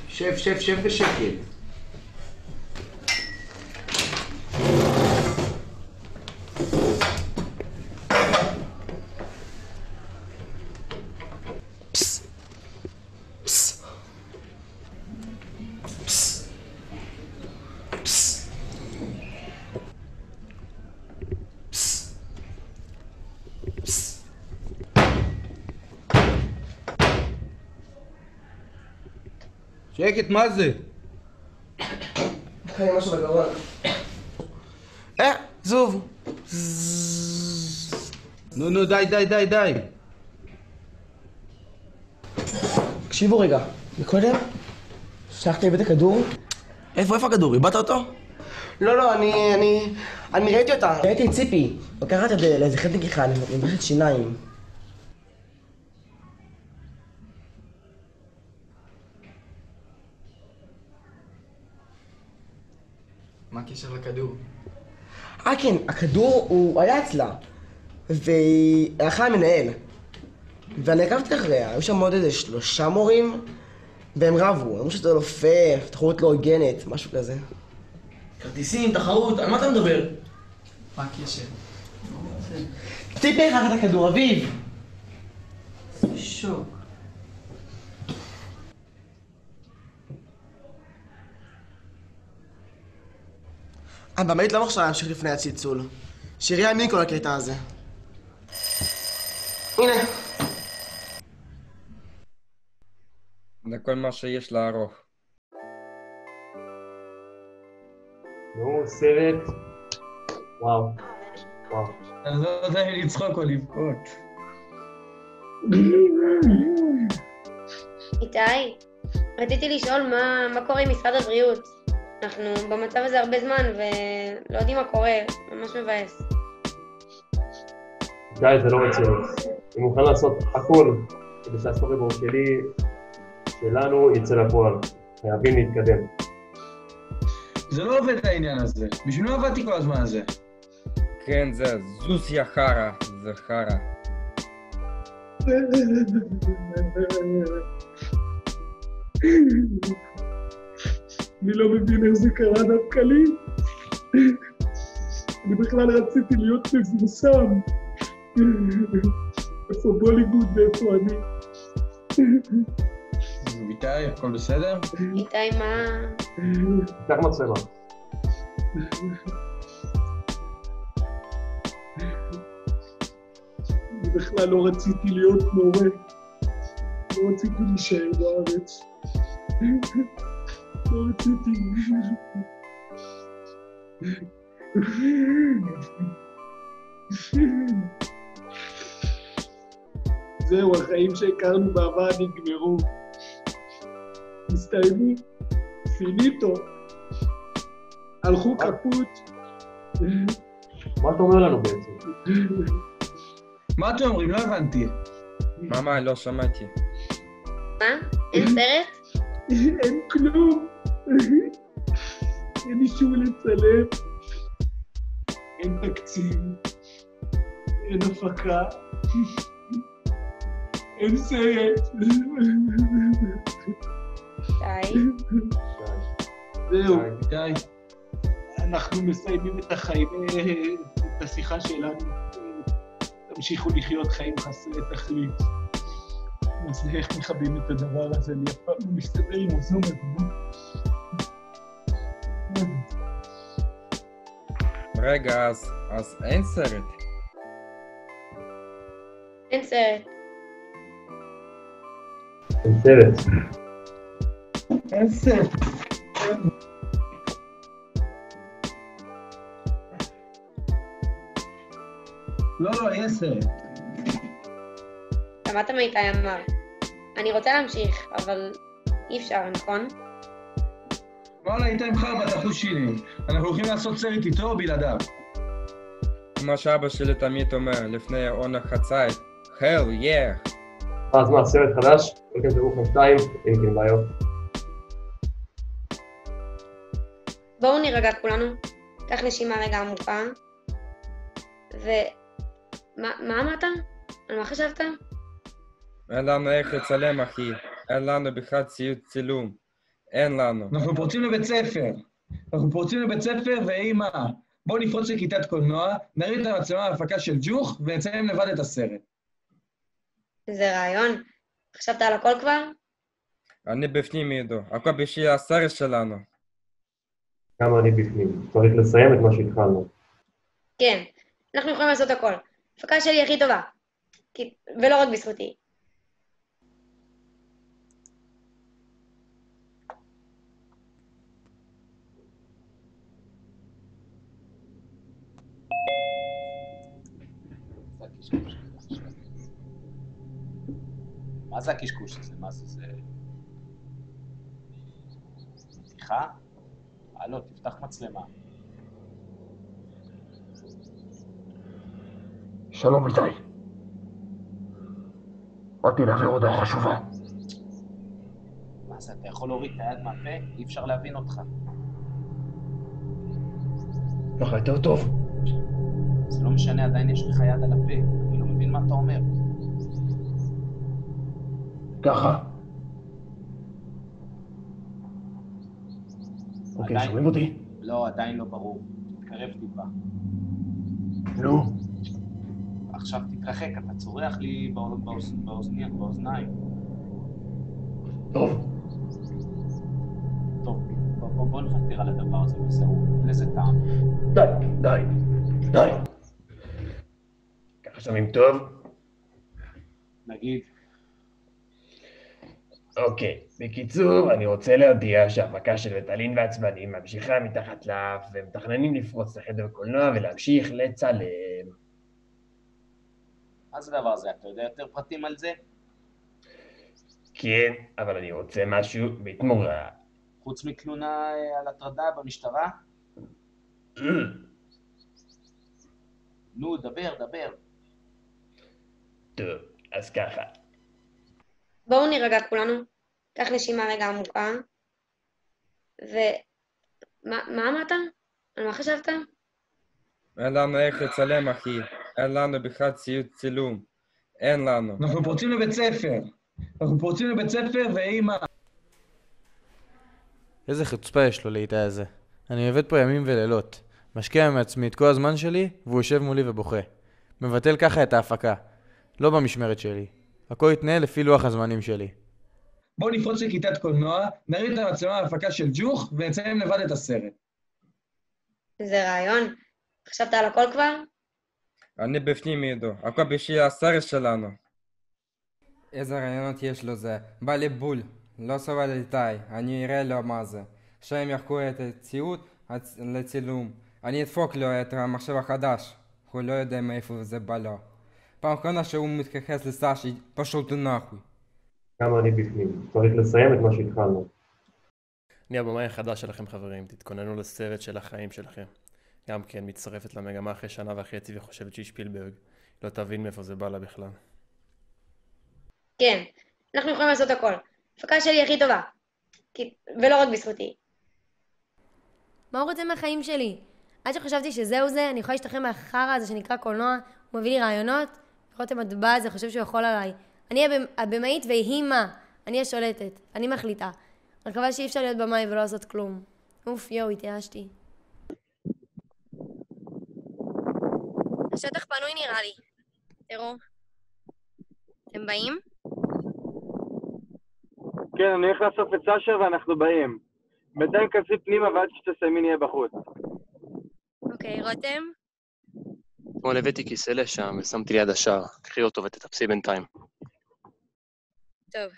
שב בשקט. שקט, מה זה? אחרי משהו בגרון. זוב. נו, די. תקשיבו רגע, מקודם שלחתי לבית הכדור. איפה הכדור? איבדת אותו? לא, אני ראיתי אותה. ראיתי את ציפי. לקחת את זה לאיזה חלק אחד, מבשת שיניים. מה הקשר לכדור? כן, הכדור הוא היה אצלה. והיא הלכה למנהל. ואני עקבתי אחריה, היו שם עוד איזה 3 מורים, והם רבו, אמרו שזה לא פייר, תחרות לא הוגנת, משהו כזה. כרטיסים, תחרות, על מה אתה מדבר? מה הקשר? ציפי לקחת את הכדור, אביב! שוק. באמת לא מחשבה להמשיך לפני הצלצול. שיריה מי כל הקטע הזה. הנה. זה כל מה שיש לערוך. נו, סרט. וואו. אז לא יודע אם לצחוק או לבכות. איתי, רציתי לשאול מה קורה עם משרד הבריאות. אנחנו במצב הזה הרבה זמן ולא יודעים מה קורה, ממש מבאס. די, זה לא רצינות. אני מוכן לעשות הכל כדי שהסטורי בורד שלנו יצא לפועל. חייבים להתקדם. זה לא עובד העניין הזה. בשביל מה עבדתי כל הזמן הזה? כן, זה זוסיה חרא, זה חרא. אני לא מבין איך זה קרה דווקא לי. אני בכלל רציתי להיות מפורסם. איפה בוליווד ואיפה אני. איתי, הכל בסדר? איתי, מה? קח מצלמה. אני בכלל לא רציתי להיות מורה. לא רציתי להישאר בארץ. לא רציתי. זהו, החיים שהכרנו בעבר נגמרו. הסתיימו. פיניטו. הלכו כפות. מה אתה אומר לנו בעצם? מה אתם אומרים? לא הבנתי. מאמה, לא שמעתי. מה? אין סרט? אין כלום. אין אישור לצלם. אין תקציב. אין הפקה. אין סרט. די. זהו. די. אנחנו מסיימים את החיים, את השיחה שלנו. תמשיכו לחיות חיים חסרי תכלית. אז איך מכבים את הדבר הזה? אני אף פעם לא מסתדר עם הזום הזה. רגע, אז אין סרט. אין סרט. אין סרט. אין סרט. לא, יש סרט. שמעת מה איתי אמר. אני רוצה להמשיך, אבל אי אפשר, נכון? וואלה, איתי מחר בתחושינים. אנחנו הולכים לעשות סרט איתו או בלעדיו? כמו שאבא שלי תמיד אומר, לפני העונה חצאית, hell yeah. אז מה, סרט חדש? welcome to רוחם 2, אין בעיות. בואו נירגע כולנו. קח נשימה רגע עמוקה. מה אמרת? על מה חשבת? אין לנו איך לצלם, אחי. אין לנו בכלל ציוד צילום. אין לנו. אנחנו פורצים לבית ספר, ויהי מה? בואו נפרוץ לכיתת קולנוע, נרים את המצלמה על הפקה של ג'וך, ונציין לבד את הסרט. זה רעיון. חשבת על הכל כבר? אני בפנים עידו, הכל בשביל הסרט שלנו. גם אני בפנים. צריך לסיים את מה שהתחלנו. כן. אנחנו יכולים לעשות הכל. ההפקה שלי הכי טובה. ולא רק בזכותי. מה זה הקשקוש הזה? מה זה? זה... סליחה? הלו, תפתח מצלמה. שלום איתי. באתי להעביר הודעה חשובה. מה זה? אתה יכול להוריד את היד מהפה? אי אפשר להבין אותך. ככה יותר טוב. זה לא משנה, עדיין יש לך יד על הפה. אני לא מבין מה אתה אומר. ככה. אוקיי, שומעים אותי? לא, עדיין לא ברור. תתקרב טיפה. נו. עכשיו תתרחק, אתה צורח לי באוזניים. טוב. טוב, בוא נוותר על הדבר הזה וזהו. לזה טעם. די. ככה שומעים טוב? נגיד. אוקיי, בקיצור, אני רוצה להודיע שההפקה של וטלין ועצבנים ממשיכה מתחת לאף, ומתכננים לפרוץ לחדר הקולנוע ולהמשיך לצלם. מה זה דבר הזה? אתה יודע יותר פרטים על זה? כן, אבל אני רוצה משהו בתמורה. חוץ מתלונה על הטרדה במשטרה? נו, דבר. טוב, אז ככה. בואו נירגע כולנו. קח נשימה רגע עמוקה. מה אמרת? על מה חשבת? אין לנו איך לצלם, אחי. אין לנו בכלל ציוד צילום. אין לנו. אנחנו פורצים לבית ספר, ויהי מה? איזה חוצפה יש לו לאיתי הזה. אני עובד פה ימים ולילות. משקיע מעצמי את כל הזמן שלי, והוא יושב מולי ובוכה. מבטל ככה את ההפקה. לא במשמרת שלי. הכל יתנהל לפי לוח הזמנים שלי. בואו נפרוץ לכיתת קולנוע, נרים את המצלמה על הפקה של ג'וך, ונציין לבד את הסרט. זה רעיון. חשבת על הכל כבר? אני בפנים עידו, הכל בשביל הסרט שלנו. איזה רעיונות יש לו זה? בא לי בול. לא סובל איתי, אני אראה לו מה זה. שהם יחקו את הציוד לצילום. אני אדפוק לו את המחשב החדש. הוא לא יודע מאיפה זה בא לו. פעם אחרונה שהוא מתייחס לסאשי, פשוט נחוי. גם אני בפנים. צריך לסיים את מה שהתחלנו. אני הבמאי החדש שלכם חברים, תתכוננו לסרט של החיים שלכם. גם כן מצטרפת למגמה אחרי 1.5 שנה וחושבת שהיא שפילברג. לא תבין מאיפה זה בא לה בכלל. כן, אנחנו יכולים לעשות הכל. ההפקה שלי הכי טובה. ולא רק בזכותי. מה הוא רוצה מהחיים שלי? עד שחשבתי שזהו זה, אני יכולה להשתחרר מהחרא הזה שנקרא קולנוע, הוא מביא לי רעיונות, רותם הדבא הזה חושב שהוא יכול עליי. אני הבמאית והיא מה? אני השולטת, אני מחליטה. רק חבל שאי אפשר להיות במאי ולא לעשות כלום. אוף, התייאשתי. השטח פנוי נראה לי. תראו. אתם באים? כן, אני הולך לאסוף את סשה ואנחנו באים. בינתיים כנסי פנימה ועד שתסיימי נהיה בחוץ. אוקיי, רותם? אתמול הבאתי כיסא לשם ושמתי ליד השער. קחי אותו ותטפסי בינתיים. טוב.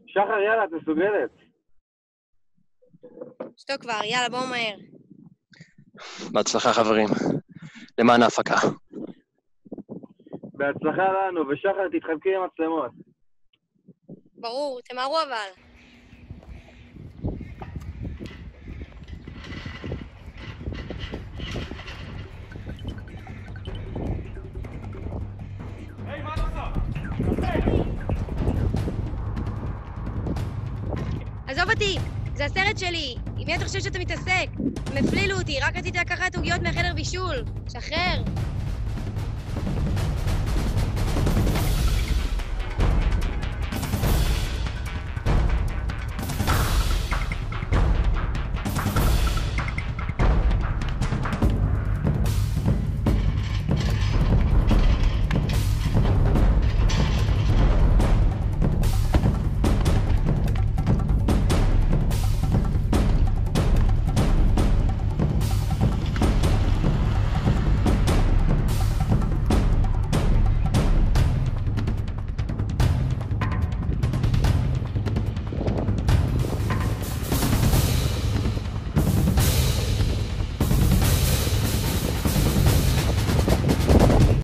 שחר, יאללה, את מסוגלת. שתוק כבר, יאללה, בואו מהר. בהצלחה חברים. למען ההפקה. בהצלחה לנו, ושחר תתחבקי עם מצלמות. ברור, תמהרו אבל. עזוב אותי, זה הסרט שלי. עם מי אתה חושב שאתה מתעסק? הם הפלילו אותי, רק רציתי לקחת עוגיות מהחדר בישול. שחרר.